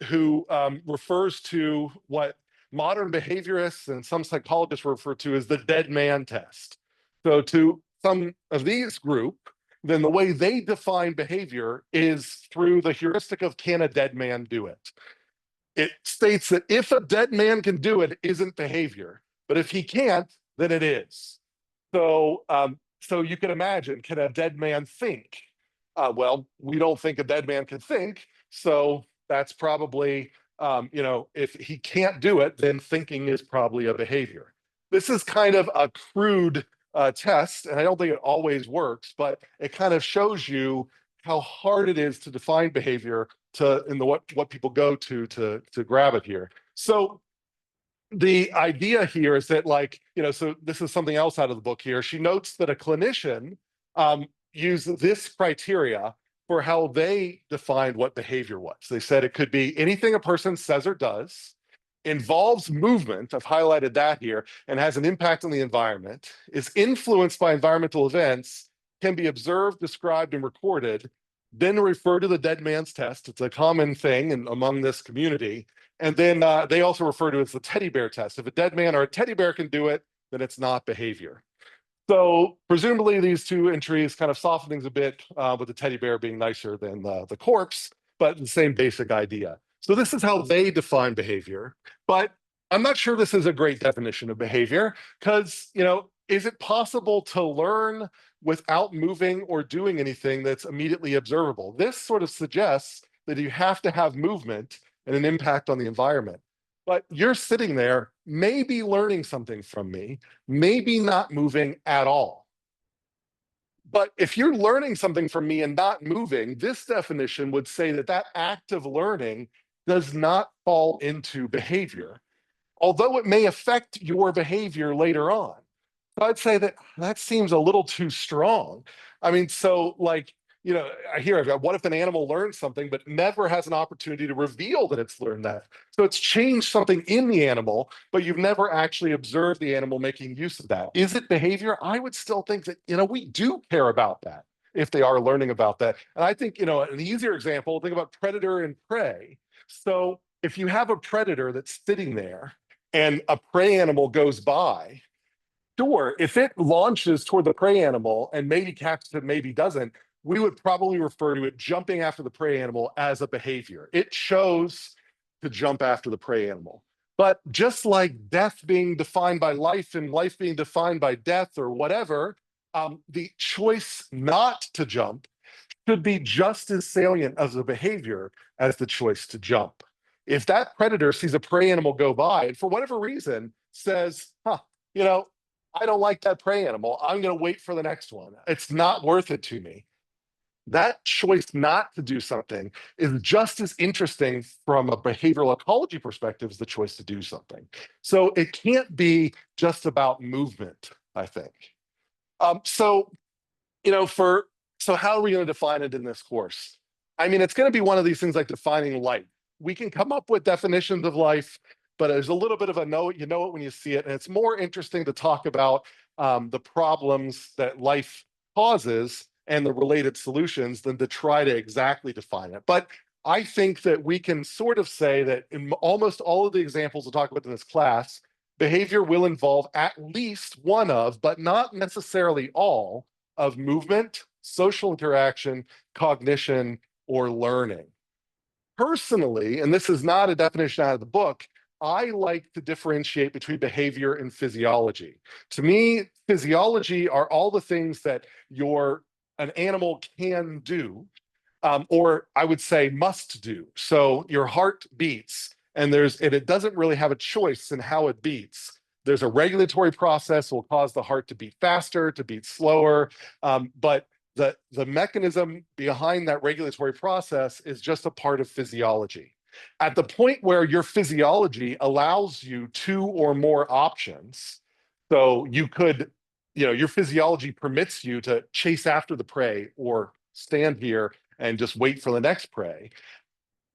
who refers to what modern behaviorists and some psychologists refer to as the dead man test. So to some of these group, then the way they define behavior is through the heuristic of can a dead man do it? It states that if a dead man can do it, it isn't behavior. But if he can't, then it is. So you can imagine, can a dead man think? Well, we don't think a dead man can think, so that's probably, if he can't do it, then thinking is probably a behavior. This is kind of a crude test, and I don't think it always works, but it kind of shows you how hard it is to define behavior what people go to grab it here. So the idea here is that, so this is something else out of the book here. She notes that a clinician used this criteria for how they defined what behavior was. They said it could be anything a person says or does, involves movement, I've highlighted that here, and has an impact on the environment, is influenced by environmental events, can be observed, described, and recorded, then refer to the dead man's test. It's a common thing among this community. And then they also refer to it as the teddy bear test. If a dead man or a teddy bear can do it, then it's not behavior. So presumably these two entries kind of soften things a bit, with the teddy bear being nicer than the corpse, but the same basic idea. So this is how they define behavior. But I'm not sure this is a great definition of behavior, because, is it possible to learn without moving or doing anything that's immediately observable? This sort of suggests that you have to have movement and an impact on the environment. But you're sitting there, maybe learning something from me, maybe not moving at all. But if you're learning something from me and not moving, this definition would say that that act of learning does not fall into behavior, although it may affect your behavior later on. So I'd say that seems a little too strong. I mean, so I hear, what if an animal learns something but never has an opportunity to reveal that it's learned that? So it's changed something in the animal, but you've never actually observed the animal making use of that. Is it behavior? I would still think that, we do care about that if they are learning about that. And I think, an easier example, think about predator and prey. So if you have a predator that's sitting there and a prey animal goes by, sure, if it launches toward the prey animal and maybe catches it, maybe doesn't, we would probably refer to it jumping after the prey animal as a behavior. It chose to jump after the prey animal. But just like death being defined by life and life being defined by death or whatever, the choice not to jump should be just as salient as a behavior as the choice to jump. If that predator sees a prey animal go by and for whatever reason says, huh, you know, I don't like that prey animal, I'm going to wait for the next one. It's not worth it to me. That choice not to do something is just as interesting from a behavioral ecology perspective as the choice to do something. So it can't be just about movement, I think. So you know, for so how are we going to define it in this course? I mean, it's going to be one of these things like defining life. We can come up with definitions of life, but there's a little bit of a know it, you know it when you see it. And it's more interesting to talk about the problems that life causes and the related solutions than to try to exactly define it. But I think that we can sort of say that in almost all of the examples we'll talk about in this class, behavior will involve at least one of, but not necessarily all, of movement, social interaction, cognition, or learning. Personally, and this is not a definition out of the book, I like to differentiate between behavior and physiology. To me, physiology are all the things that an animal can do, or I would say must do. So your heart beats, and it doesn't really have a choice in how it beats. There's a regulatory process that will cause the heart to beat faster, to beat slower, but the mechanism behind that regulatory process is just a part of physiology. At the point where your physiology allows you two or more options, so your physiology permits you to chase after the prey or stand here and just wait for the next prey.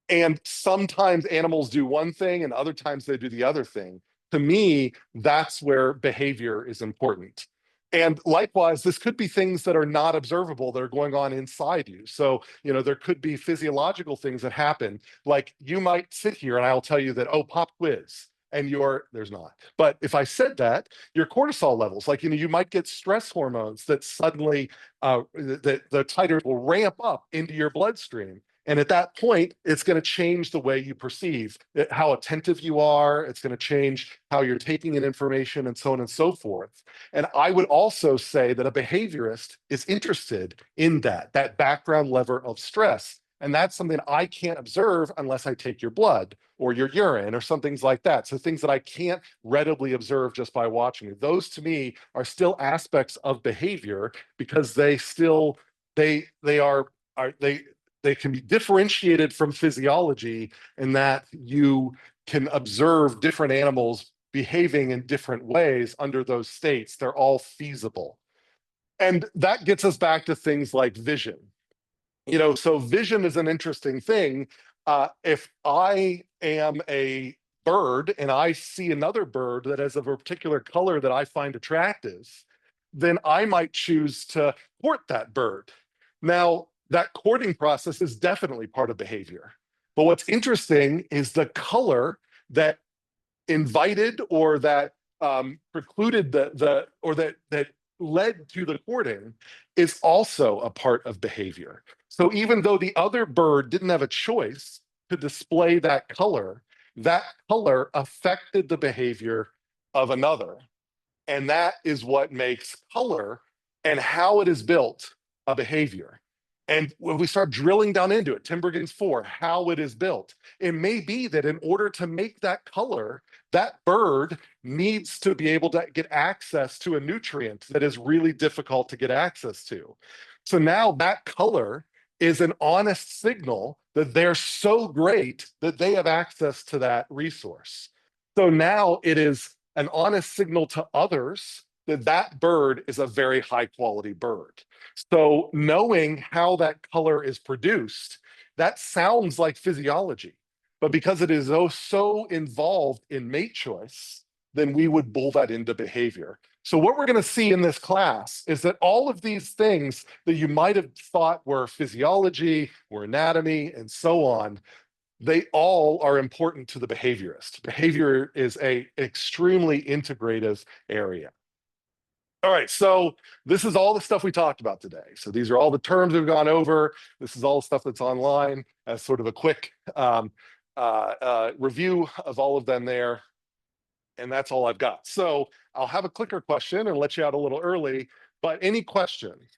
And sometimes animals do one thing and other times they do the other thing. To me, that's where behavior is important. And likewise, this could be things that are not observable that are going on inside you. So, there could be physiological things that happen. Like you might sit here and I'll tell you that, oh, pop quiz. And there's not. But if I said that, your cortisol levels, like, you might get stress hormones that suddenly, that the titers will ramp up into your bloodstream. And at that point, it's going to change the way you perceive how attentive you are. It's going to change how you're taking in information and so on and so forth. And I would also say that a behaviorist is interested in that background level of stress. And that's something I can't observe unless I take your blood or your urine or some things like that. So things that I can't readily observe just by watching. Those to me are still aspects of behavior because they can be differentiated from physiology in that you can observe different animals behaving in different ways under those states. They're all feasible. And that gets us back to things like vision. So vision is an interesting thing. If I am a bird and I see another bird that has a particular color that I find attractive, then I might choose to court that bird. Now, that courting process is definitely part of behavior. But what's interesting is the color that invited or that precluded that led to the courting is also a part of behavior. So even though the other bird didn't have a choice to display that color affected the behavior of another. And that is what makes color and how it is built a behavior. And when we start drilling down into it, Tinbergen's 4, how it is built, it may be that in order to make that color, that bird needs to be able to get access to a nutrient that is really difficult to get access to. So now that color is an honest signal that they're so great that they have access to that resource. So now it is an honest signal to others that that bird is a very high quality bird. So knowing how that color is produced, that sounds like physiology, but because it is so involved in mate choice, then we would bull that into behavior. So what we're going to see in this class is that all of these things that you might have thought were physiology, were anatomy, and so on, they all are important to the behaviorist. Behavior is an extremely integrative area. All right, so this is all the stuff we talked about today. So these are all the terms we've gone over. This is all the stuff that's online as sort of a quick review of all of them there. And that's all I've got. So I'll have a clicker question and let you out a little early, but any questions?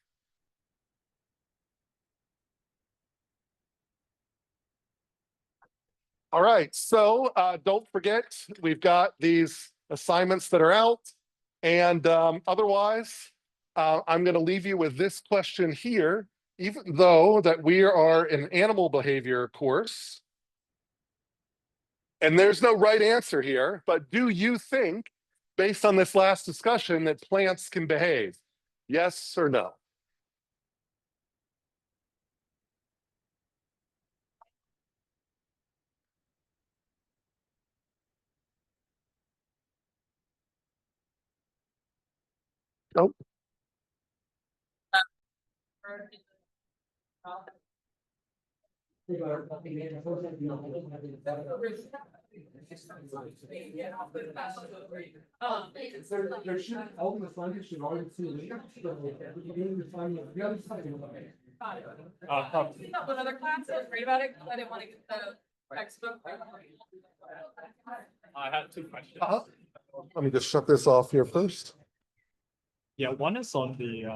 All right, so don't forget, we've got these assignments that are out. And otherwise, I'm going to leave you with this question here. Even though that we are an animal behavior course, and there's no right answer here, but do you think, based on this last discussion, that plants can behave? Yes or no? Nope. There should all the funding should already see later. One other class, I was great about it, I didn't want to get the textbook. I had two questions. Let me just shut this off here first. Yeah, one is on the